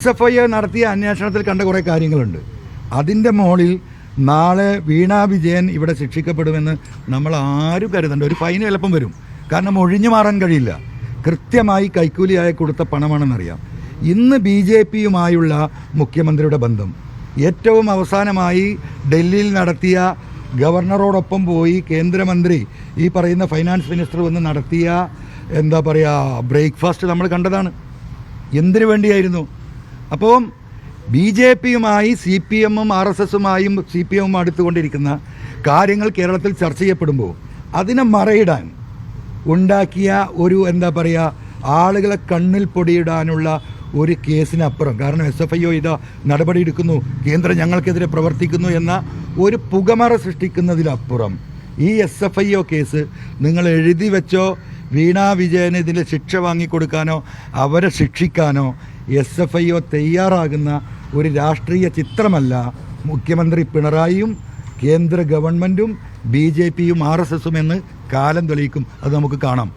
SFI നടത്തിയ അന്വേഷണത്തിൽ കണ്ട കുറേ കാര്യങ്ങളുണ്ട്. അതിൻ്റെ മുകളിൽ നാളെ വീണ വിജയൻ ഇവിടെ ശിക്ഷിക്കപ്പെടുമെന്ന് നമ്മൾ ആരും കരുതണ്ട. ഒരു ഫൈൻ എളുപ്പം വരും, കാരണം ഒഴിഞ്ഞു മാറാൻ കഴിയില്ല. കൃത്യമായി കൈക്കൂലിയായി കൊടുത്ത പണമാണെന്നറിയാം. ഇന്ന് BJPയുമായുള്ള മുഖ്യമന്ത്രിയുടെ ബന്ധം ഏറ്റവും അവസാനമായി ഡൽഹിയിൽ നടത്തിയ ഗവർണറോടൊപ്പം പോയി കേന്ദ്രമന്ത്രി ഈ പറയുന്ന ഫൈനാൻസ് മിനിസ്റ്റർ വന്ന് നടത്തിയ എന്താ പറയുക ബ്രേക്ക്ഫാസ്റ്റ് നമ്മൾ കണ്ടതാണ്. എന്തിനു വേണ്ടിയായിരുന്നു? അപ്പോൾ BJPയുമായി CPMും RSSുമായും CPMും അടുത്തുകൊണ്ടിരിക്കുന്ന കാര്യങ്ങൾ കേരളത്തിൽ ചർച്ച ചെയ്യപ്പെടുമ്പോൾ അതിനെ മറയിടാൻ ഉണ്ടാക്കിയ ഒരു എന്താ പറയുക ആളുകളെ കണ്ണിൽ പൊടിയിടാനുള്ള ഒരു കേസിനപ്പുറം, കാരണം SFIO ഇതാ നടപടിയെടുക്കുന്നു, കേന്ദ്രം ഞങ്ങൾക്കെതിരെ പ്രവർത്തിക്കുന്നു എന്ന ഒരു പുകമറ സൃഷ്ടിക്കുന്നതിലപ്പുറം ഈ SFIO കേസ് നിങ്ങൾ എഴുതി വെച്ചോ, വീണ വിജയന് ഇതിൻ്റെ ശിക്ഷ വാങ്ങിക്കൊടുക്കാനോ അവരെ ശിക്ഷിക്കാനോ SFIO തയ്യാറാകുന്ന ഒരു രാഷ്ട്രീയ ചിത്രമല്ല മുഖ്യമന്ത്രി പിണറായിയും കേന്ദ്ര ഗവൺമെൻറ്റും BJPയും RSSും എന്ന് കാലം തെളിയിക്കും. അത് നമുക്ക് കാണാം.